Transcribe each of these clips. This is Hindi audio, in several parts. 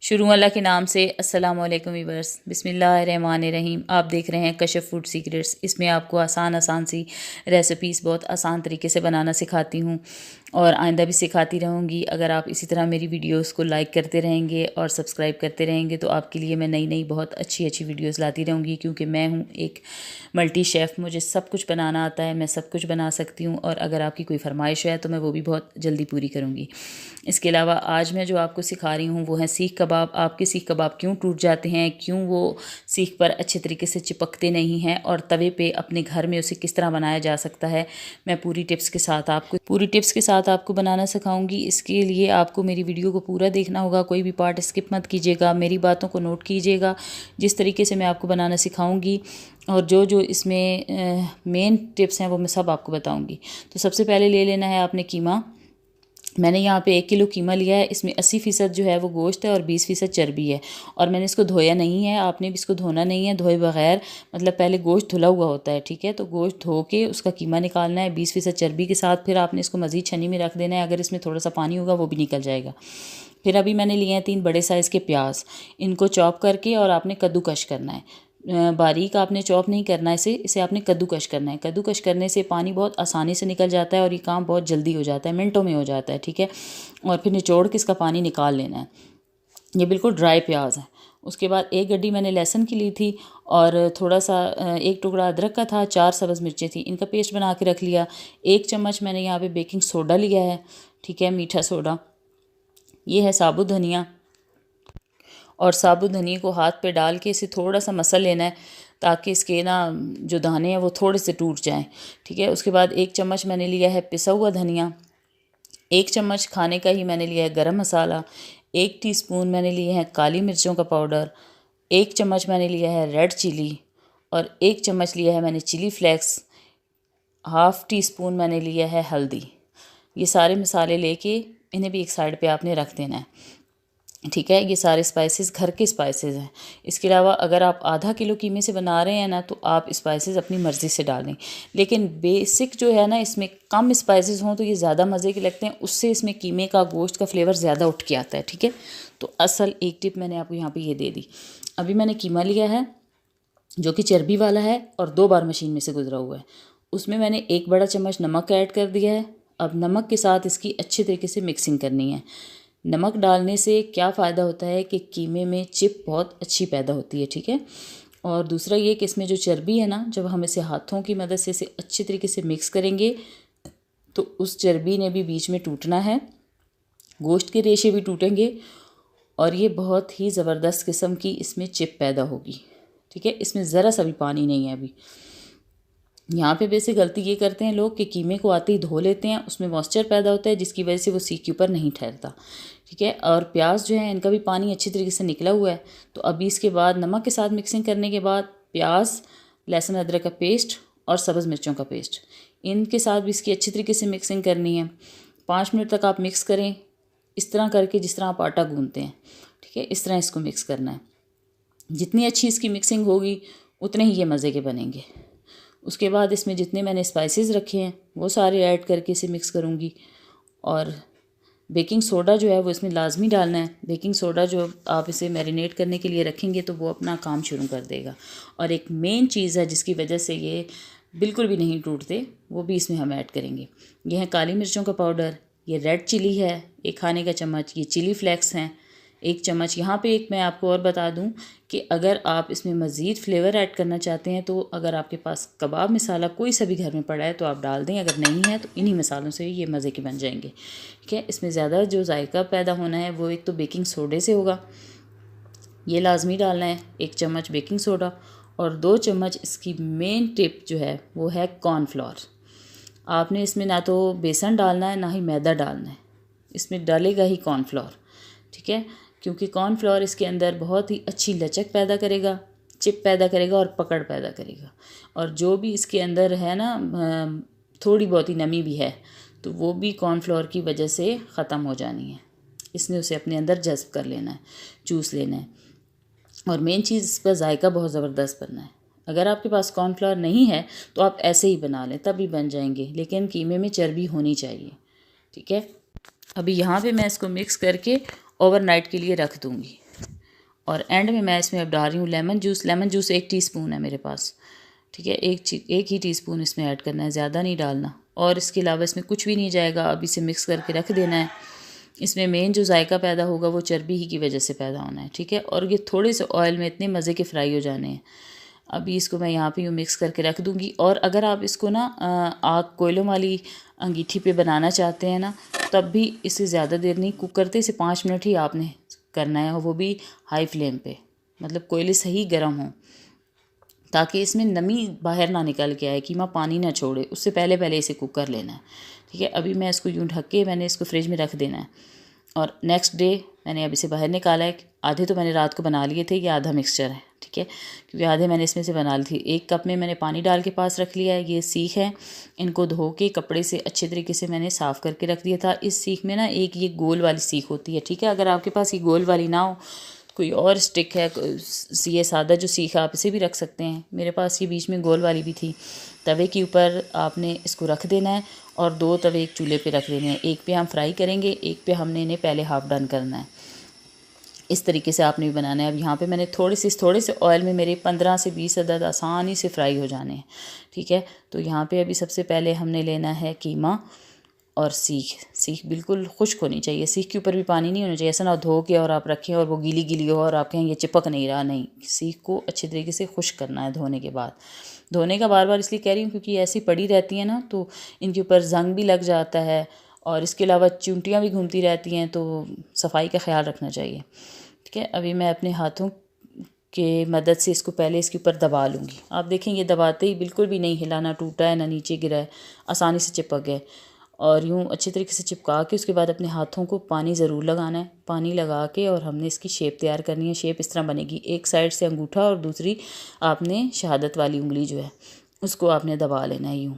शुरू अल्लाह के नाम से। अस्सलाम वालेकुम वीवर्स, बिस्मिल्लाहिर्रहमानिर्रहीम। आप देख रहे हैं कशफ फूड सीक्रेट्स। इसमें आपको आसान सी रेसिपीज़ बहुत आसान तरीके से बनाना सिखाती हूँ और आइंदा भी सिखाती रहूँगी। अगर आप इसी तरह मेरी वीडियोस को लाइक करते रहेंगे और सब्सक्राइब करते रहेंगे तो आपके लिए मैं नई बहुत अच्छी वीडियोस लाती रहूँगी, क्योंकि मैं हूँ एक मल्टी शेफ़। मुझे सब कुछ बनाना आता है, मैं सब कुछ बना सकती हूँ और अगर आपकी कोई फरमाइश है तो मैं वो भी बहुत जल्दी पूरी करूँगी। इसके अलावा आज मैं जो आपको सिखा रही हूँ वो है सीख कबाब। आपके सीख कबाब क्यों टूट जाते हैं, क्यों वो सीख पर अच्छे तरीके से चिपकते नहीं हैं और तवे पे अपने घर में उसे किस तरह बनाया जा सकता है, मैं पूरी टिप्स के साथ आपको बनाना सिखाऊंगी। इसके लिए आपको मेरी वीडियो को पूरा देखना होगा, कोई भी पार्ट स्किप मत कीजिएगा, मेरी बातों को नोट कीजिएगा। जिस तरीके से मैं आपको बनाना सिखाऊंगी और जो इसमें मेन टिप्स हैं वो मैं सब आपको बताऊंगी। तो सबसे पहले ले लेना है आपने कीमा। मैंने यहाँ पे 1 किलो कीमा लिया है। इसमें 80% जो है वो गोश्त है और 20% चर्बी है और मैंने इसको धोया नहीं है। आपने भी इसको धोना नहीं है धोए बगैर, मतलब पहले गोश्त धुला हुआ होता है, ठीक है। तो गोश्त धो के उसका कीमा निकालना है 20% चर्बी के साथ। फिर आपने इसको मज़ीद छन्नी में रख देना है, अगर इसमें थोड़ा सा पानी होगा वो भी निकल जाएगा। फिर अभी मैंने लिए हैं 3 बड़े साइज़ के प्याज, इनको चॉप करके और आपने कद्दूकश करना है। बारीक आपने चॉप नहीं करना है इसे आपने कद्दूकश करना है। कद्दूकश करने से पानी बहुत आसानी से निकल जाता है और ये काम बहुत जल्दी हो जाता है, मिनटों में हो जाता है, ठीक है। और फिर निचोड़ के इसका पानी निकाल लेना है। ये बिल्कुल ड्राई प्याज है। उसके बाद 1 गड्डी मैंने लहसुन की ली थी और थोड़ा सा 1 टुकड़ा अदरक का था, 4 सब्ज़ मिर्चें थी, इनका पेस्ट बना के रख लिया। 1 चम्मच मैंने यहाँ पे बेकिंग सोडा लिया है, ठीक है, मीठा सोडा। ये है साबुत धनिया और साबुत धनिया को हाथ पे डाल के इसे थोड़ा सा मसल लेना है ताकि इसके ना जो दाने हैं वो थोड़े से टूट जाएं, ठीक है। उसके बाद 1 चम्मच मैंने लिया है पिसा हुआ धनिया, 1 चम्मच खाने का ही मैंने लिया है गरम मसाला, 1 टीस्पून मैंने लिए हैं काली मिर्चों का पाउडर, 1 चम्मच मैंने लिया है रेड चिली और 1 चम्मच लिया है मैंने chilli flakes, half teaspoon मैंने लिया है हल्दी। ये सारे मसाले लेके इन्हें भी एक साइड पे आपने रख देना है, ठीक है। ये सारे स्पाइसेस घर के स्पाइसेस हैं। इसके अलावा अगर आप आधा किलो कीमे से बना रहे हैं ना तो आप स्पाइसेस अपनी मर्ज़ी से डालें, लेकिन बेसिक जो है ना इसमें कम स्पाइसेस हों तो ये ज़्यादा मज़े के लगते हैं, उससे इसमें कीमे का गोश्त का फ्लेवर ज़्यादा उठ के आता है, ठीक है। तो असल एक टिप मैंने आपको यहाँ पर ये दे दी। अभी मैंने कीमा लिया है जो कि चर्बी वाला है और 2 बार मशीन में से गुजरा हुआ है। उसमें मैंने 1 बड़ा चम्मच नमक ऐड कर दिया है। अब नमक के साथ इसकी अच्छे तरीके से मिक्सिंग करनी है। नमक डालने से क्या फ़ायदा होता है कि कीमे में चिप बहुत अच्छी पैदा होती है, ठीक है। और दूसरा ये कि इसमें जो चर्बी है ना, जब हम इसे हाथों की मदद से इसे अच्छे तरीके से मिक्स करेंगे तो उस चर्बी ने भी बीच में टूटना है, गोश्त के रेशे भी टूटेंगे और ये बहुत ही ज़बरदस्त किस्म की इसमें चिप पैदा होगी, ठीक है। इसमें ज़रा सा भी पानी नहीं है। अभी यहाँ पे वैसे गलती ये करते हैं लोग कि कीमे को आते ही धो लेते हैं, उसमें मॉइस्चर पैदा होता है जिसकी वजह से वो सीख के ऊपर नहीं ठहरता, ठीक है। और प्याज जो है इनका भी पानी अच्छी तरीके से निकला हुआ है। तो अभी इसके बाद नमक के साथ मिक्सिंग करने के बाद प्याज, लहसुन अदरक का पेस्ट और सब्ज़ मिर्चों का पेस्ट, इनके साथ भी इसकी अच्छी तरीके से मिक्सिंग करनी है। 5 मिनट तक आप मिक्स करें, इस तरह करके जिस तरह आप आटा गूंथते हैं, ठीक है, इस तरह इसको मिक्स करना है। जितनी अच्छी इसकी मिक्सिंग होगी उतने ही ये मज़े के बनेंगे। उसके बाद इसमें जितने मैंने स्पाइसेस रखे हैं वो सारे ऐड करके इसे मिक्स करूँगी और बेकिंग सोडा जो है वो इसमें लाजमी डालना है। बेकिंग सोडा जो आप इसे मैरिनेट करने के लिए रखेंगे तो वो अपना काम शुरू कर देगा। और एक मेन चीज़ है जिसकी वजह से ये बिल्कुल भी नहीं टूटते, वो भी इसमें हम ऐड करेंगे। ये है काली मिर्चों का पाउडर, ये रेड चिली है 1 खाने का चम्मच, ये चिली फ्लेक्स हैं 1 चम्मच। यहाँ पे एक मैं आपको और बता दूँ कि अगर आप इसमें मज़ीद फ्लेवर ऐड करना चाहते हैं तो अगर आपके पास कबाब मसाला कोई सा भी घर में पड़ा है तो आप डाल दें, अगर नहीं है तो इन्हीं मसालों से ये मज़े के बन जाएंगे, ठीक है। इसमें ज़्यादा जो जायका पैदा होना है वो एक तो बेकिंग सोडे से होगा, ये लाजमी डालना है 1 चम्मच बेकिंग सोडा। और 2 चम्मच इसकी मेन टिप जो है वो है कॉर्नफ्लोर। आपने इसमें ना तो बेसन डालना है ना ही मैदा डालना है, इसमें डालेगा ही कॉर्नफ्लोर, ठीक है। क्योंकि कॉर्नफ्लोर इसके अंदर बहुत ही अच्छी लचक पैदा करेगा, चिप पैदा करेगा और पकड़ पैदा करेगा। और जो भी इसके अंदर है ना थोड़ी बहुत ही नमी भी है तो वो भी कॉर्नफ्लोर की वजह से ख़त्म हो जानी है। इसने उसे अपने अंदर जज़्ब कर लेना है, चूस लेना है। और मेन चीज़ इसका जायका बहुत ज़बरदस्त बनना है। अगर आपके पास कॉर्नफ्लोर नहीं है तो आप ऐसे ही बना लें तब भी बन जाएंगे, लेकिन कीमे में चर्बी होनी चाहिए, ठीक है। अभी यहाँ पे मैं इसको मिक्स करके ओवरनाइट के लिए रख दूँगी। और एंड में मैं इसमें अब डाल रही हूँ lemon juice. Lemon juice 1 teaspoon है मेरे पास, ठीक है। एक ही टीस्पून इसमें ऐड करना है, ज़्यादा नहीं डालना। और इसके अलावा इसमें कुछ भी नहीं जाएगा, अब इसे मिक्स करके रख देना है। इसमें मेन जो जायका पैदा होगा वो चर्बी ही की वजह से पैदा होना है, ठीक है। और ये थोड़े से ऑयल में इतने मज़े के फ्राई हो जाने हैं। अभी इसको मैं यहाँ पे यूँ मिक्स करके रख दूँगी। और अगर आप इसको ना आग कोयलों वाली अंगीठी पे बनाना चाहते हैं ना, तब भी इसे ज़्यादा देर नहीं कुक करते, इसे 5 मिनट ही आपने करना है, और वो भी हाई फ्लेम पे, मतलब कोयले सही गर्म हों, ताकि इसमें नमी बाहर ना निकल के आए, कीमा पानी ना छोड़े, उससे पहले पहले इसे कुक कर लेना है, ठीक है। अभी मैं इसको यूँ ढक के मैंने इसको फ्रिज में रख देना है। और नेक्स्ट डे मैंने अब इसे बाहर निकाला है। आधे तो मैंने रात को बना लिए थे, ये आधा मिक्सचर है, ठीक है, क्योंकि आधे मैंने इसमें से बना ली थी। 1 कप में मैंने पानी डाल के पास रख लिया है। ये सीख है, इनको धो के कपड़े से अच्छे तरीके से मैंने साफ़ करके रख दिया था। इस सीख में ना एक ये गोल वाली सीख होती है, ठीक है। अगर आपके पास ये गोल वाली ना हो, कोई और स्टिक है, ये सादा जो सीख है, आप इसे भी रख सकते हैं। मेरे पास ये बीच में गोल वाली भी थी। तवे के ऊपर आपने इसको रख देना है और 2 तवे एक चूल्हे पे रख देने हैं। एक पे हम फ्राई करेंगे, एक पे हमने इन्हें पहले हाफ डन करना है। इस तरीके से आपने भी बनाना है। अब यहाँ पे मैंने थोड़े से ऑयल में मेरे 15 से 20 अदद आसानी से फ्राई हो जाने हैं, ठीक है। तो यहाँ पे अभी सबसे पहले हमने लेना है कीमा और सीख बिल्कुल खुश्क होनी चाहिए। सीख के ऊपर भी पानी नहीं होना चाहिए, ऐसा ना धो के और आप रखें और वो गीली गीली हो और आप कहें ये चिपक नहीं रहा, नहीं। सीख को अच्छे तरीके से खुश्क करना है धोने के बाद। धोने का बार बार इसलिए कह रही हूँ क्योंकि ऐसी पड़ी रहती हैं ना, तो इनके ऊपर जंग भी लग जाता है और इसके अलावा चूंटियाँ भी घूमती रहती हैं, तो सफाई का ख्याल रखना चाहिए, ठीक है। अभी मैं अपने हाथों के मदद से इसको पहले इसके ऊपर दबा लूँगी। आप देखें ये दबाते ही बिल्कुल भी नहीं हिला, ना टूटा है ना नीचे गिरा है, आसानी से चिपक गए। और यूँ अच्छे तरीके से चिपका के उसके बाद अपने हाथों को पानी ज़रूर लगाना है। पानी लगा के और हमने इसकी शेप तैयार करनी है। शेप इस तरह बनेगी, एक साइड से अंगूठा और दूसरी आपने शहादत वाली उंगली जो है उसको आपने दबा लेना है यूँ,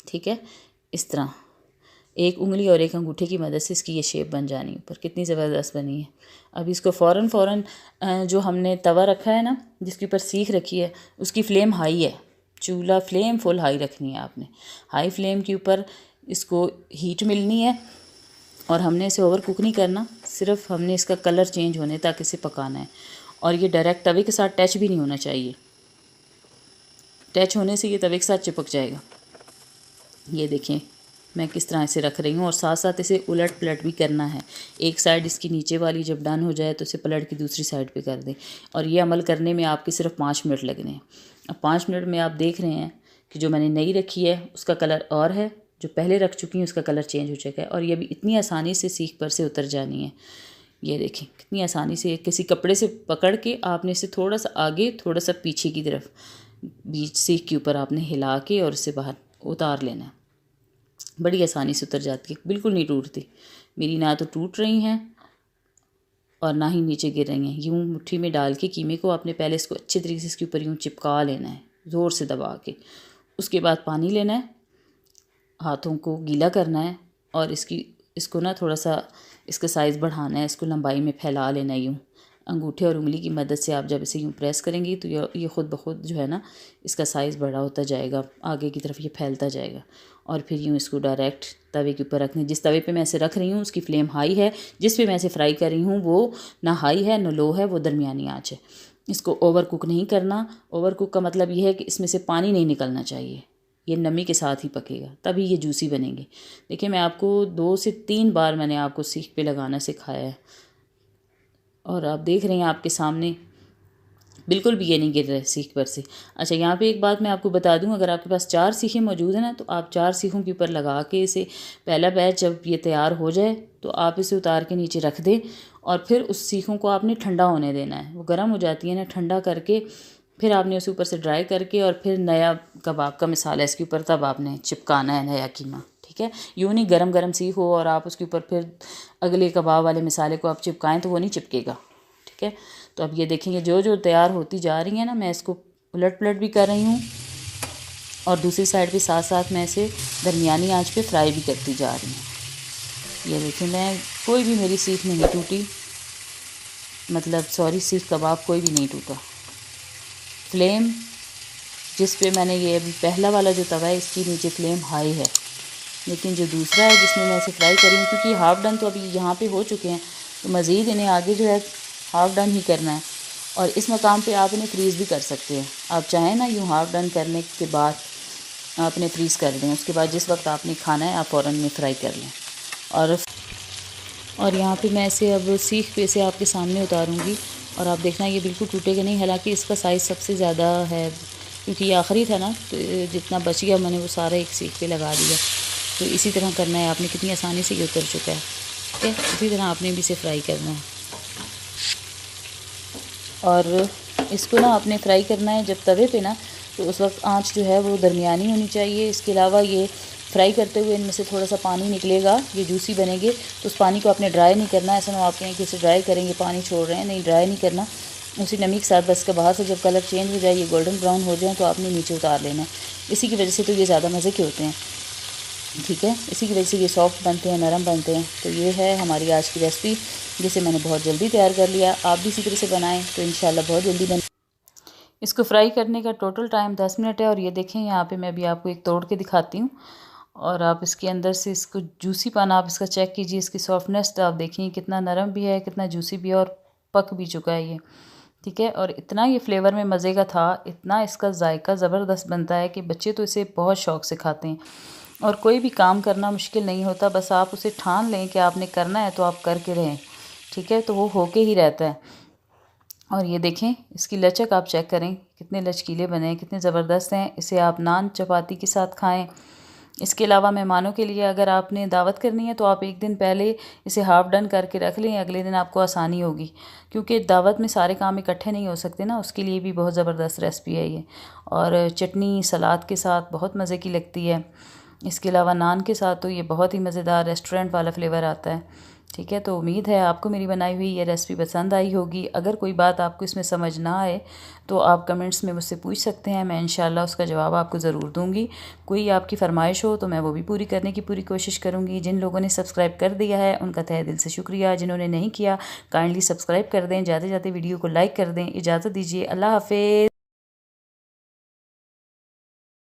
ठीक है। इस तरह एक उंगली और एक अंगूठे की मदद से इसकी ये शेप बन जानी ऊपर। कितनी ज़बरदस्त बनी है। अब इसको फ़ौरन जो हमने तवा रखा है ना, जिसके ऊपर सीख रखी है, उसकी फ्लेम हाई है। चूल्हा फ्लेम फुल हाई रखनी है आपने। हाई फ्लेम के ऊपर इसको हीट मिलनी है और हमने इसे ओवर कुक नहीं करना, सिर्फ हमने इसका कलर चेंज होने तक इसे पकाना है। और ये डायरेक्ट तवे के साथ टच भी नहीं होना चाहिए, टच होने से ये तवे के साथ चिपक जाएगा। ये देखें मैं किस तरह इसे रख रही हूँ और साथ साथ इसे उलट पलट भी करना है। एक साइड इसकी नीचे वाली जब डन हो जाए तो इसे पलट के दूसरी साइड पे कर दें। और ये अमल करने में आपके सिर्फ 5 मिनट लगने हैं। अब 5 मिनट में आप देख रहे हैं कि जो मैंने नई रखी है उसका कलर और है, जो पहले रख चुकी हैं उसका कलर चेंज हो चुका है। और ये भी इतनी आसानी से सीख पर से उतर जानी है। ये देखें कितनी आसानी से किसी कपड़े से पकड़ के आपने इसे थोड़ा सा आगे थोड़ा सा पीछे की तरफ बीच सीख के ऊपर आपने हिला के और इसे बाहर उतार लेना है। बड़ी आसानी से उतर जाती है, बिल्कुल नहीं टूटती। मेरी ना तो टूट रही हैं और ना ही नीचे गिर रही हैं। यूँ मुट्ठी में डाल के कीमे को आपने पहले इसको अच्छे तरीके से इसके ऊपर यूँ चिपका लेना है, ज़ोर से दबा के। उसके बाद पानी लेना है, हाथों को गीला करना है और इसको ना थोड़ा सा इसका साइज़ बढ़ाना है। इसको लंबाई में फैला लेना है यूँ अंगूठे और उंगली की मदद से। आप जब इसे यूँ प्रेस करेंगी तो ये ख़ुद ब खुद जो है ना इसका साइज़ बड़ा होता जाएगा, आगे की तरफ ये फैलता जाएगा। और फिर यूँ इसको डायरेक्ट तवे के ऊपर रखने। जिस तवे पे मैं इसे रख रही हूँ उसकी फ्लेम हाई है, जिस पे मैं इसे फ्राई कर रही हूँ वो ना हाई है ना लो है, वो दरमियानी आँच है। इसको ओवर कुक नहीं करना। ओवर कुक का मतलब ये है कि इसमें से पानी नहीं निकलना चाहिए, ये नमी के साथ ही पकेगा, तभी ये जूसी बनेंगे। देखिए मैं आपको 2 से 3 बार मैंने आपको सीख पे लगाना सिखाया है और आप देख रहे हैं आपके सामने बिल्कुल भी ये नहीं गिर रहे सीख पर से। अच्छा यहाँ पे एक बात मैं आपको बता दूं, अगर आपके पास 4 सीखें मौजूद हैं ना तो आप 4 सीखों के ऊपर लगा के इसे पहला बैच जब ये तैयार हो जाए तो आप इसे उतार के नीचे रख दें और फिर उस सीखों को आपने ठंडा होने देना है। वो गर्म हो जाती है ना, ठंडा करके फिर आपने उसे ऊपर से ड्राई करके और फिर नया कबाब का मिसाला इसके ऊपर तब आपने चिपकाना है नया कीमा, ठीक है। यूँ नहीं गरम गरम सीख हो और आप उसके ऊपर फिर अगले कबाब वाले मिसाले को आप चिपकाएँ तो वो नहीं चिपकेगा, ठीक है। तो अब ये देखेंगे जो जो तैयार होती जा रही है ना, मैं इसको उलट पलट भी कर रही हूँ और दूसरी साइड पे साथ साथ मैं इसे दरमियानी आंच पे फ्राई भी करती जा रही हूँ। ये देखें मैं कोई भी मेरी सीख नहीं टूटी, मतलब सॉरी सीख कबाब कोई भी नहीं टूटा। फ्लेम जिस पे मैंने ये अभी पहला वाला जो तवा है इसकी नीचे फ्लेम हाई है, लेकिन जो दूसरा है जिसमें मैं इसे फ्राई करी हूँ क्योंकि हाफ डन तो अभी यहाँ पे हो चुके हैं तो मज़ीद इन्हें आगे जो है हाफ़ डन ही करना है। और इस मकाम पे आप इन्हें फ्रीज़ भी कर सकते हैं। आप चाहें ना यूँ हाफ़ डन करने के बाद आप इन्हें फ्रीज़ कर दें, उसके बाद जिस वक्त आपने खाना है आप फ़ौरन में फ्राई कर लें। और यहाँ पे मैं इसे अब सीख पे से आपके सामने उतारूँगी और आप देखना ये बिल्कुल टूटेगा नहीं। हालांकि इसका साइज़ सबसे ज़्यादा है, क्योंकि ये आखिरी था ना, तो जितना बच गया मैंने वो सारा एक सीख पे लगा दिया। तो इसी तरह करना है आपने, कितनी आसानी से ये उतर चुका है। ठीक है, इसी तरह आपने भी इसे फ्राई करना है। और इसको ना आपने फ्राई करना है जब तवे पे ना, तो उस वक्त आंच जो है वो दरमियानी होनी चाहिए। इसके अलावा ये फ्राई करते हुए इनमें से थोड़ा सा पानी निकलेगा, ये जूसी बनेंगे, तो उस पानी को आपने ड्राई नहीं करना। ऐसा ना आप कहें कि इसे ड्राई करेंगे पानी छोड़ रहे हैं, नहीं, ड्राई नहीं करना। उसी नमी के साथ बस का बाहर से जब कलर चेंज हो जाए, ये गोल्डन ब्राउन हो जाए, तो आपने नीचे उतार लेना है। इसी की वजह से तो ये ज़्यादा मज़े के होते हैं। ठीक है, इसी की वजह से ये सॉफ्ट बनते हैं, नरम बनते हैं। तो ये है हमारी आज की रेसिपी, जिसे मैंने बहुत जल्दी तैयार कर लिया। आप भी इसी तरह से बनाएं तो इंशाल्लाह बहुत जल्दी बन। इसको फ्राई करने का टोटल टाइम 10 मिनट है। और ये देखें यहाँ पे मैं भी आपको एक तोड़ के दिखाती हूँ, और आप इसके अंदर से इसको जूसी पाना आप इसका चेक कीजिए। इसकी सॉफ्टनेस तो आप देखिए कितना नरम भी है, कितना जूसी भी है, और पक भी चुका है ये। ठीक है, और इतना ये फ्लेवर में मज़े का था, इतना इसका जायका ज़बरदस्त बनता है कि बच्चे तो इसे बहुत शौक़ से खाते हैं। और कोई भी काम करना मुश्किल नहीं होता, बस आप उसे ठान लें कि आपने करना है तो आप करके रहें। ठीक है, तो वो होके ही रहता है। और ये देखें इसकी लचक आप चेक करें, कितने लचकीले बने हैं, कितने ज़बरदस्त हैं। इसे आप नान चपाती के साथ खाएं। इसके अलावा मेहमानों के लिए अगर आपने दावत करनी है तो आप एक दिन पहले इसे हाफ़ डन करके रख लें, अगले दिन आपको आसानी होगी, क्योंकि दावत में सारे काम इकट्ठे नहीं हो सकते ना। उसके लिए भी बहुत ज़बरदस्त रेसिपी है ये। और चटनी सलाद के साथ बहुत मज़े की लगती है। इसके अलावा नान के साथ तो ये बहुत ही मज़ेदार रेस्टोरेंट वाला फ्लेवर आता है। ठीक है, तो उम्मीद है आपको मेरी बनाई हुई ये रेसिपी पसंद आई होगी। अगर कोई बात आपको इसमें समझ ना आए तो आप कमेंट्स में मुझसे पूछ सकते हैं, मैं इंशाल्लाह उसका जवाब आपको ज़रूर दूंगी। कोई आपकी फ़रमाइश हो तो मैं वो भी पूरी करने की पूरी कोशिश करूँगी। जिन लोगों ने सब्सक्राइब कर दिया है उनका तहे दिल से शुक्रिया। जिन्होंने नहीं किया काइंडली सब्सक्राइब कर दें, जाते जाते वीडियो को लाइक कर दें। इजाज़त दीजिए, अल्लाह हाफ़िज़।